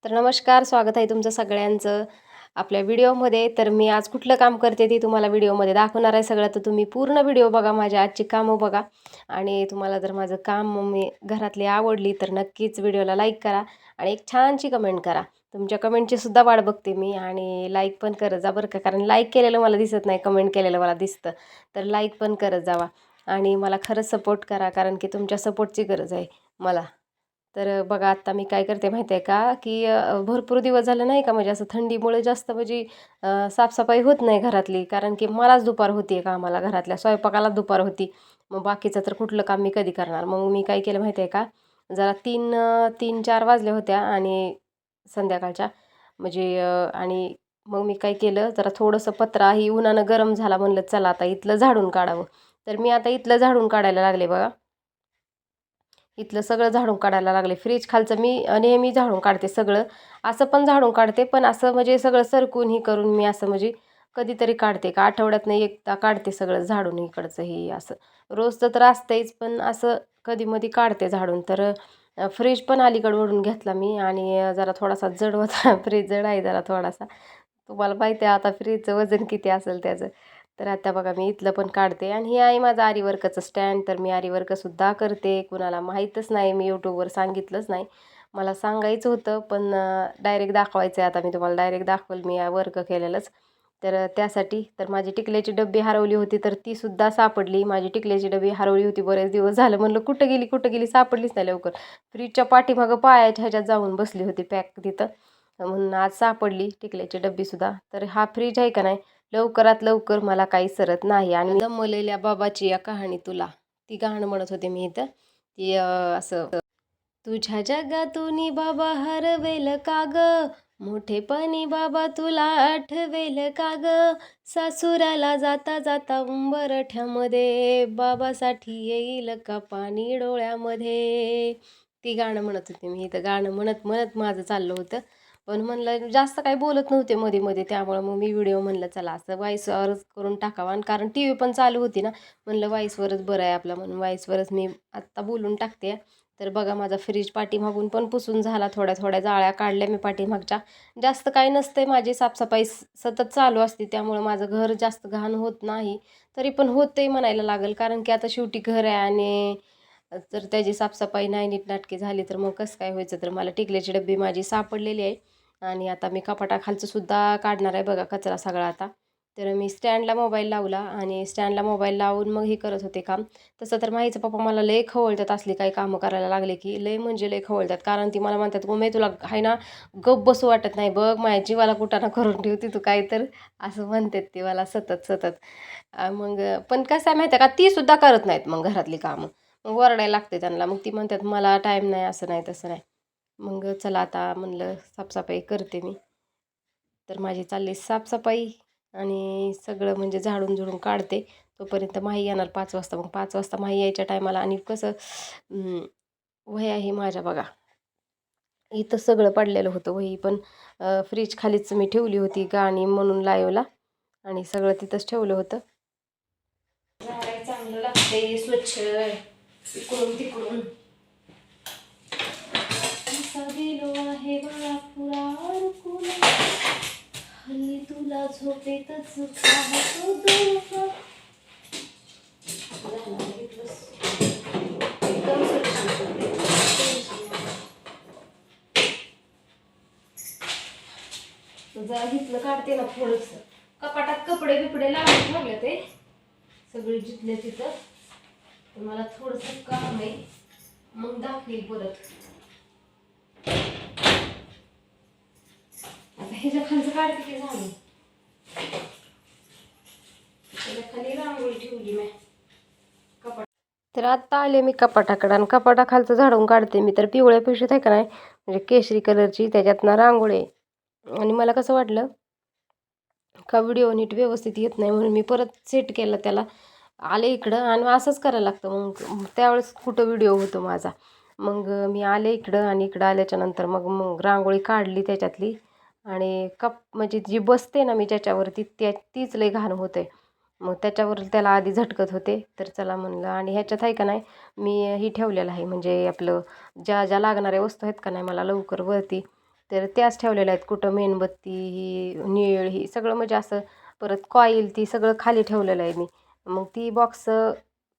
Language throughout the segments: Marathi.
तर नमस्कार, स्वागत आहे तुमचं सगळ्यांचं आपल्या व्हिडिओमध्ये. तर मी आज कुठलं काम करते ते तुम्हाला व्हिडिओमध्ये दाखवणार आहे सगळं. तर तुम्ही पूर्ण व्हिडिओ बघा, माझ्या आजची कामं बघा. आणि तुम्हाला जर माझं काम मी घरातली आवडली तर नक्कीच व्हिडिओला लाईक करा आणि एक छानशी कमेंट करा. तुमच्या कमेंटची सुद्धा वाट बघते मी. आणि लाईक पण करत जा बरं का, कारण लाईक केलेलं मला दिसत नाही, कमेंट केलेलं मला दिसतं. तर लाईक पण करत जावा आणि मला खरंच सपोर्ट करा, कारण की तुमच्या सपोर्टची गरज आहे मला. तर बघा आता मी काय करते माहिती आहे का, की भरपूर दिवस झाले नाही का, म्हणजे असं थंडीमुळे जास्त म्हणजे साफसफाई होत नाही घरातली, कारण की मलाच दुपार होती आहे कामाला, घरातल्या स्वयंपाकाला दुपार होती. मग बाकीचं तर कुठलं काम मी कधी करणार. मग मी काय केलं माहिती आहे का, जरा 3-4 वाजल्या होत्या आणि संध्याकाळच्या म्हणजे आणि मग मी काय केलं, जरा थोडंसं पत्रा ही उन्हानं गरम झाला, म्हणलं चला आता इथलं झाडून काढावं. तर मी आता इथलं झाडून काढायला लागले बघा. इथलं सगळं झाडून काढायला लागले. फ्रीज खालचं मी नेहमी झाडून काढते सगळं. असं पण झाडून काढते, पण असं म्हणजे सगळं सरकून ही करून मी असं म्हणजे कधीतरी काढते, का आठवड्यातनं एकदा काढते सगळं झाडून इकडचं हे असं. रोजचं तर असतंच, पण असं कधी-मधी काढते झाडून. तर फ्रीज पण अलीकडे ओढून घेतला मी आणि जरा थोडासा जड होता. फ्रीज जड आहे जरा थोडासा. तुम्हाला माहिती आहे आता फ्रीजचं वजन किती असेल त्याचं. तर आता बघा मी इथलं पण काढते आणि हे आहे माझं आरी वर्कचं स्टँड. तर मी आरी वर्कसुद्धा करते. कुणाला माहीतच नाही, मी यूट्यूबवर सांगितलंच नाही. मला सांगायचं होतं, पण डायरेक्ट दाखवायचं आहे. आता मी तुम्हाला डायरेक्ट दाखवेल मी वर्क केलेलंच. तर त्यासाठी तर माझी टिकल्याची डब्बी हरवली होती, तर तीसुद्धा सापडली. माझी टिकल्याची डबी हरवली होती बरेच दिवस झालं. म्हणलं कुठं गेली कुठं गेली, सापडलीच नाही लवकर. फ्रीजच्या पाठीमागं पायाच्या ह्याच्यात जाऊन बसली होती पॅक तिथं. म्हणून आज सापडली टिकल्याची डब्बीसुद्धा. तर हा फ्रीज आहे का नाही, लवकरात लवकर मला काही सरत नाही. आणि दमलेल्या बाबाची या कहाणी तुला, ती गाणं म्हणत होते मी इथं. ती असं, तुझ्या जगातून बाबा हरवेल का ग, मोठेपणी बाबा तुला आठवेल का ग, सासुराला जाता जाता उंबरठ्यामध्ये बाबासाठी येईल का पाणी डोळ्यामध्ये. ती गाणं म्हणत होते मी इथं. गाणं म्हणत म्हणत माझं चाललं होतं, पण म्हणलं जास्त काही बोलत नव्हते मध्ये मध्ये, त्यामुळं मग मी व्हिडिओ म्हणलं चला असं व्हॉईसवरच करून टाकावा. आणि कारण टी व्ही पण चालू होती ना, म्हणलं व्हॉईसवरच बरं आहे आपलं, म्हणून व्हॉईसवरच मी आत्ता बोलून टाकते. तर बघा माझा फ्रीज पाठीमागून पण पुसून झाला, थोड्या थोड्या जाळ्या काढल्या मी पाठीमागच्या. जास्त काही नसतंय, माझी साफसफाई सतत चालू असते, त्यामुळं माझं घर जास्त घाण होत नाही. तरी पण होतंय म्हणायला लागेल, कारण की आता शेवटी घर आहे आणि जर त्याची साफसफाई नाही नीटनाटकी झाली तर मग कसं काय व्हायचं. तर मला टिकल्याची डब्बी माझी सापडलेली आहे आणि आता मी कपाटाखालचं सुद्धा काढणार आहे बघा कचरा सगळा आता. तर मी स्टँडला मोबाईल लावला आणि स्टँडला मोबाईल लावून मग हे करत होते काम. तसं तर माहीचं पप्पा मला लय खवळतात असली काही कामं करायला लागले की, लय म्हणजे लय खवळतात. कारण ती मला म्हणतात, "मम्मी तुला आहे ना गप बसू वाटत नाही बघ, माझ्या जीवाला कुटाणा करून ठेवते तू काय तर." असं म्हणतात ती मला सतत सतत. मग पण कसं आहे माहिती आहे का, ती सुद्धा करत नाहीत मग घरातली कामं. मग ओरडायला लागते त्यांना. मग ती म्हणतात मला टाईम नाही, असं नाही तसं नाही. मग चला आता म्हणलं साफसफाई करते मी. तर माझी चालली साफसफाई आणि सगळं म्हणजे झाडून झुडून काढते. तोपर्यंत माही येणार 5 वाजता. मग 5 वाजता माही यायच्या टायमाला आणि कसं वह्या आहे माझ्या बघा. इथं सगळं पडलेलं होतं. वही पण फ्रीज खालीच मी ठेवली होती गाणी म्हणून लाईव्हला आणि सगळं तिथंच ठेवलं होतं. झाडाय चांगलं लागते स्वच्छ इकडून तिकडून. असा गेलो आहे बाळापुरा अडकून, हल्ली तुला झोपेतच पाहतो डोळा. एकदम स्वच्छ करते. जरा घेतलं काढते ना थोडंसं. कपाटात कपडे बिपडे लावून ठेवले ते सगळे जिथले तिथं. तर मला थोडंसं काम आहे, मग दाखवेल परत. आता ह्याच्या खालचं काढते की झालं. त्याच्या खाली रांगोळी ठेवली मी कपाट. तर आत्ता आले मी कपाटाकडं आणि कपाटाखालचं झाडून काढते मी. तर पिवळ्या पिशवीत आहे का नाही, म्हणजे केशरी कलरची, त्याच्यातनं रांगोळी आहे. आणि मला कसं वाटलं का व्हिडिओ नीट व्यवस्थित येत नाही, म्हणून मी परत सेट केलं त्याला. आले इकडं आणि असंच करायला लागतं. मग त्यावेळेस कुठं व्हिडिओ होतो माझा. मग मी आले इकडं आणि इकडं आल्याच्या नंतर मग मग रांगोळी काढली त्याच्यातली. आणि म्हणजे जी बसते ना मी ज्याच्यावरती तीच लय घाण होते. मग त्याच्यावर त्याला आधी झटकत होते. तर चला म्हणलं. आणि ह्याच्यात आहे का नाही, मी ही ठेवलेलं आहे म्हणजे आपलं ज्या ज्या लागणाऱ्या वस्तू आहेत का नाही मला लवकर वरती, तर त्याच ठेवलेल्या आहेत. कुठं मेणबत्ती ही निळ ही सगळं म्हणजे असं, परत कॉईल ती सगळं खाली ठेवलेलं आहे मी. मग ती बॉक्स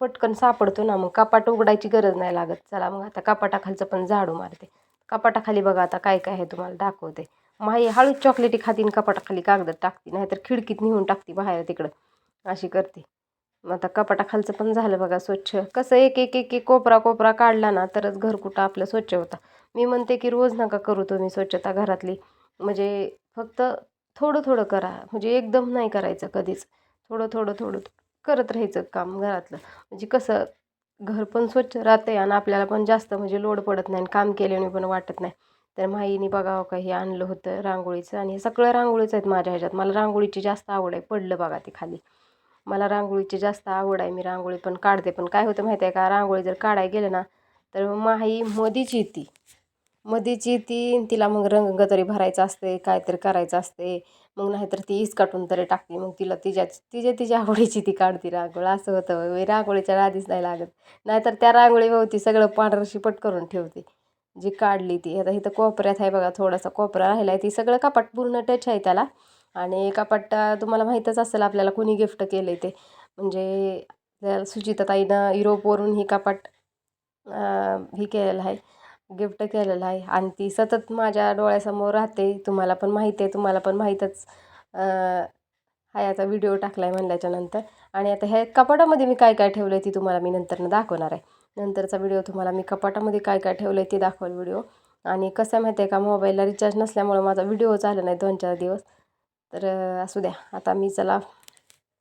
पटकन सापडतो ना, मग कपाट उघडायची गरज नाही लागत. चला मग आता कपाटाखालचं पण झाडू मारते. कपाटाखाली बघा आता काय काय आहे तुम्हाला दाखवते. माही हळूच चॉकलेटी खातीन कपाटाखाली कागद टाकते, नाहीतर खिडकीत नेऊन टाकते बाहेर तिकडं, अशी करते. मग आता कपाटाखालचं पण झालं बघा स्वच्छ. कसं एक एक एक एक कोपरा कोपरा काढला ना तरच घर कुठं आपलं स्वच्छ होतं. मी म्हणते की रोज नका करू तुम्ही स्वच्छता घरातली, म्हणजे फक्त थोडं थोडं करा, म्हणजे एकदम नाही करायचं कधीच. थोडं थोडं थोडं करत राहायचं काम घरातलं, म्हणजे कसं घर पण स्वच्छ राहते आणि आपल्याला पण जास्त म्हणजे लोड पडत नाही आणि काम केल्याने पण वाटत नाही. तर माईने बघावं का हे आणलं होतं रांगोळीचं, आणि हे सगळं रांगोळीचं आहेत माझ्या ह्याच्यात. मला रांगोळीची जास्त आवड आहे. पडलं बघा ते खाली. मला रांगोळीची जास्त आवड आहे. मी रांगोळी पण काढते. पण काय होतं माहिती आहे का, रांगोळी जर काढायला गेलं ना तर माई मधीच येते. मधीच येते, तिला मग रंग तरी भरायचं असते, काहीतरी करायचं असते. मग नाहीतर ती काटून तरी टाकते. मग तिला तिच्या आवडीची ती काढते रांगोळी. असं होतं. मी रांगोळीच्या आधीच नाही लागत. नाहीतर त्या रांगोळी सगळं पांढरं शिपट करून ठेवते जी काढली ती. आता इथं कोपऱ्यात आहे बघा, थोडासा कोपरा राहिला आहे. ती सगळं कपाट पूर्ण टच आहे त्याला. आणि कपाट तुम्हाला माहीतच असेल आपल्याला कोणी गिफ्ट केलं ते, म्हणजे सुचिताताईनं युरोपवरून ही कपाट ही केलेलं आहे, गिफ्ट केलेलं आहे. आणि ती सतत माझ्या डोळ्यासमोर राहते. तुम्हाला पण माहिती आहे, तुम्हाला पण माहीतच हा याचा व्हिडिओ टाकला आहे म्हणल्याच्यानंतर. आणि आता ह्या कपाटामध्ये मी काय काय ठेवलं आहे ती तुम्हाला मी नंतरनं दाखवणार आहे. नंतरचा व्हिडिओ तुम्हाला मी कपाटामध्ये काय काय ठेवलं आहे ते दाखवेल व्हिडिओ. आणि कसं माहिती आहे का, मोबाईलला रिचार्ज नसल्यामुळं माझा व्हिडिओ आला नाही 2-4 दिवस. तर असू द्या. आता मी चला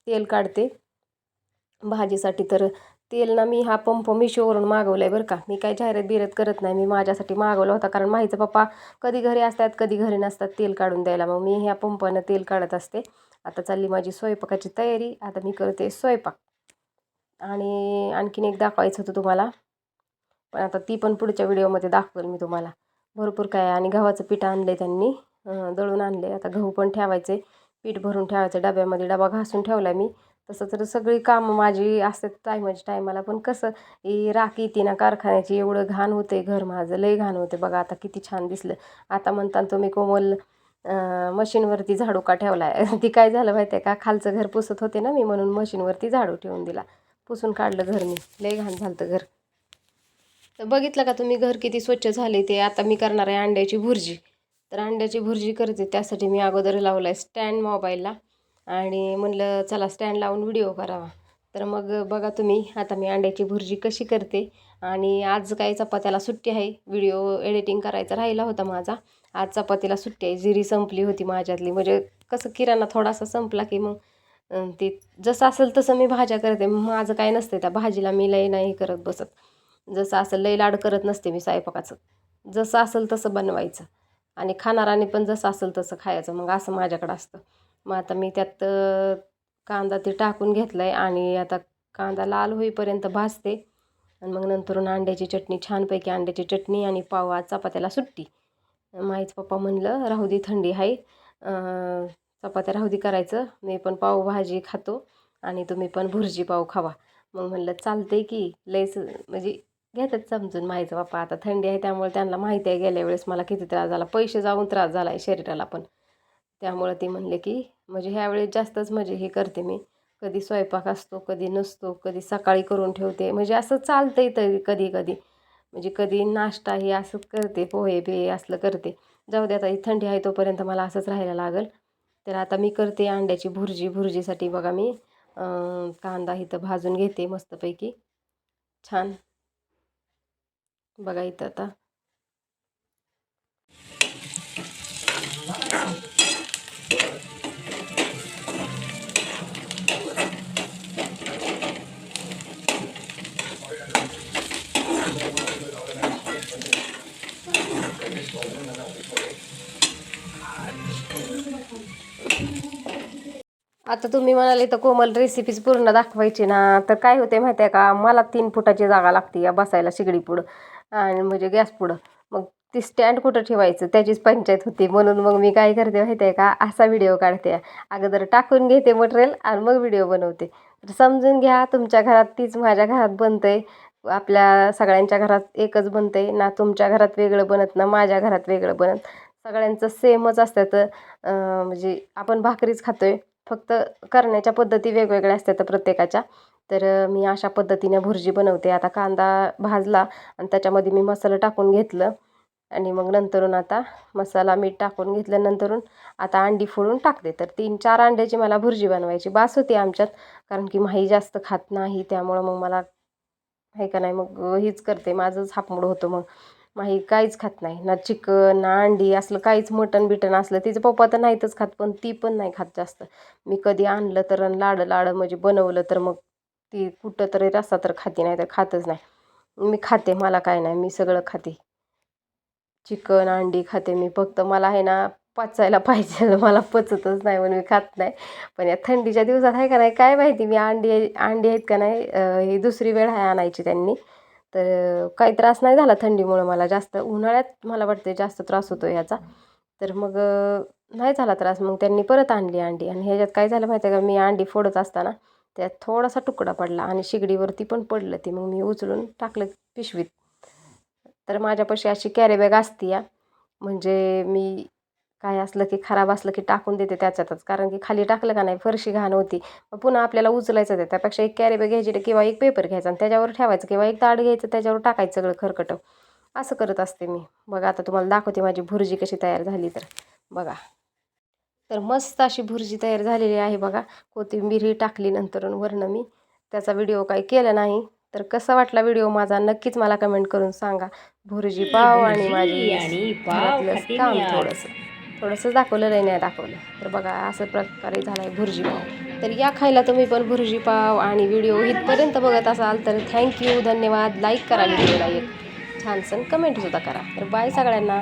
तेल काढते भाजीसाठी. तर तेल ना मी हा पंप मिशोवरून मागवला आहे बरं का. मी काय जाहिरात बिरात करत नाही. मी माझ्यासाठी मागवला होता, कारण माहीचं पप्पा कधी घरी असतात कधी घरी नसतात तेल काढून द्यायला. मग मी ह्या पंपानं तेल काढत असते. आता चालली माझी स्वयंपाकाची तयारी. आता मी करते स्वयंपाक. आणि आणखीन एक दाखवायचं होतं तुम्हाला, पण आता ती पण पुढच्या व्हिडिओमध्ये दाखवेल मी तुम्हाला. भरपूर काय. आणि गव्हाचं पीठ आणलं त्यांनी, दळून आणले. आता गहू पण ठेवायचे, पीठ भरून ठेवायचं डब्यामध्ये. डबा घासून ठेवला मी. तसं तर सगळी कामं माझी असतात टायमाला. पण कसं ही राख येते ना कारखान्याची, एवढं घाण होते घर माझं, लय घाण होते बघा. आता किती छान दिसलं. आता म्हणता तुम्ही कोमल मशीनवरती झाडू का ठेवला आहे ती काय झालं माहिती आहे का, खालचं घर पुसत होते ना मी, म्हणून मशीनवरती झाडू ठेवून दिला. पुसून काढलं घर मी. लय घाण झालं घर. तर बघितलं का तुम्ही घर किती स्वच्छ झाले ते. आता मी करणार आहे अंड्याची भुर्जी. तर अंड्याची भुर्जी करते, त्यासाठी मी अगोदर लावला आहे स्टँड मोबाईलला. आणि म्हणलं चला स्टँड लावून व्हिडिओ करावा. तर मग बघा तुम्ही, आता मी अंड्याची भुर्जी कशी करते. आणि आज काय चपात्याला सुट्टी आहे, व्हिडिओ एडिटिंग करायचा राहिला होता माझा. आज चपातीला सुट्टी आहे, जिरी संपली होती माझ्यातली. म्हणजे कसं किराणा थोडासा संपला की मग ते जसं असेल तसं मी भाज्या करते. माझं काय नसतं त्या भाजीला मी लय नाही करत बसत. जसं असेल लय लाड करत नसते मी स्वयंपाकाचं. जसं असेल तसं बनवायचं आणि खाणाराने पण जसं असेल तसं खायचं. मग असं माझ्याकडं असतं. मग आता मी त्यात कांदा ते टाकून घेतला आहे आणि आता कांदा लाल होईपर्यंत भाजते. आणि मग नंतरून अंड्याची चटणी, छानपैकी अंड्याची चटणी आणि पाव. आज चपात्याला सुट्टी. माहीच पप्पा म्हणलं राहू दे, थंडी आहे, चपात्या राहू दे करायचं, मी पण पावभाजी खातो आणि तुम्ही पण भुर्जी पाव खावा. मग म्हणलं चालतंय की. लयच म्हणजे घेतात समजून माहीचं पप्पा. आता थंडी आहे त्यामुळे त्यांना माहिती आहे गेल्या वेळेस मला किती त्रास झाला, पैसे जाऊन त्रास झाला आहे शरीराला पण. त्यामुळे ते म्हणले की म्हणजे ह्यावेळेस जास्तच म्हणजे हे करते मी. कधी स्वयंपाक असतो कधी नसतो, कधी सकाळी करून ठेवते, म्हणजे असं चालतंय तरी कधी कधी. म्हणजे कधी नाश्ता हे असं करते, पोहे बिहे असलं करते. जाऊ दे, आता ही थंडी आहे तोपर्यंत मला असंच राहायला लागेल. तर आता मी करते अंड्याची भुर्जी. भुर्जीसाठी बघा मी कांदा इथं भाजून घेते मस्तपैकी छान. बघा इथं आता आता तुम्ही म्हणाले तर कोमल रेसिपीज पूर्ण दाखवायची ना, तर काय होते माहिती आहे का, मला 3 फुटाची जागा लागते या बसायला शिगडी पुढं आणि म्हणजे गॅस पुढं. मग ती स्टँड कुठं ठेवायचं त्याचीच पंचायत होती. म्हणून मग मी काय करते माहिती आहे का, असा व्हिडिओ काढते. अगोदर टाकून घेते मटेरियल आणि मग व्हिडिओ बनवते. तर समजून घ्या, तुमच्या घरात तीच माझ्या घरात बनतंय. आपल्या सगळ्यांच्या घरात एकच बनतंय ना, तुमच्या घरात वेगळं बनत ना माझ्या घरात वेगळं बनत. सगळ्यांचं सेमच असतं. तर म्हणजे आपण भाकरीच खातोय, फक्त करण्याच्या पद्धती वेगवेगळ्या असतात प्रत्येकाच्या. तर मी अशा पद्धतीने भुर्जी बनवते. आता कांदा भाजला आणि त्याच्यामध्ये मी मसाला टाकून घेतलं आणि मग नंतरून आता मसाला मीठ टाकून घेतल्यानंतरून आता अंडी फोडून टाकते. तर 3-4 अंड्याची मला भुर्जी बनवायची बास होती आमच्यात, कारण की माही जास्त खात नाही. त्यामुळं मग मला आहे का नाही मग हीच करते, माझंच हापमूड होतं. मग माही काहीच खात नाही, ना चिकन ना अंडी असलं काहीच, मटण बिटन असलं. तिचं पप्पा तर नाहीतच खात, पण ती पण नाही खात जास्त. मी कधी आणलं तर लाडं म्हणजे बनवलं तर मग ती कुठं तरी रस्सा तर खाते, नाही तर खातच नाही. मी खाते, मला काय नाही, मी सगळं खाते. चिकन अंडी खाते मी, फक्त मला आहे ना पचायला पाहिजे, मला पचतच नाही म्हणून मी खात नाही. पण या थंडीच्या दिवसात आहे का नाही काय माहिती, मी अंडी अंडी आहेत का नाही, ही दुसरी वेळ आहे आणायची त्यांनी. तर काही त्रास नाही झाला थंडीमुळं मला जास्त. उन्हाळ्यात मला वाटते जास्त त्रास होतो ह्याचा. तर मग नाही झाला त्रास. मग त्यांनी परत आणली अंडी आणि ह्याच्यात काय झालं माहिती आहे का, मी अंडी फोडत असताना त्यात थोडासा तुकडा पडला आणि शिगडीवरती पण पडलं ते. मग मी उचलून टाकलं पिशवीत. तर माझ्यापाशी अशी कॅरी बॅग असते या, म्हणजे मी काय असलं की खराब असलं की टाकून देते त्याच्यातच, कारण की खाली टाकलं का नाही फरशी घाण होती, मग पुन्हा आपल्याला उचलायचं आहे. त्यापेक्षा एक कॅरी बॅग घ्यायची किंवा एक पेपर घ्यायचा आणि त्याच्यावर ठेवायचं, किंवा एक ताट घ्यायचं त्याच्यावर टाकायचं सगळं खरकटं. असं करत असते मी. बघा आता तुम्हाला दाखवते माझी भुर्जी कशी तयार झाली. तर बघा, तर मस्त अशी भुर्जी तयार झालेली आहे बघा. कोथिंबीरही टाकली नंतरून वरनं मी. त्याचा व्हिडिओ काही केला नाही. तर कसा वाटला व्हिडिओ माझा नक्कीच मला कमेंट करून सांगा. भुर्जी पाव आणि माझी आणि पाव घरातलं खाते मी काम आज. थोडंसं दाखवलं नाही दाखवलं. तर बघा असं प्रकारे झाला आहे भुर्जी पाव. तर या खायला तुम्ही पण भुर्जी पाव. आणि व्हिडिओ इथपर्यंत बघत असाल तर थँक्यू, धन्यवाद. लाईक करा व्हिडिओला, एक छानसं कमेंटसुद्धा करा. तर बाय सगळ्यांना.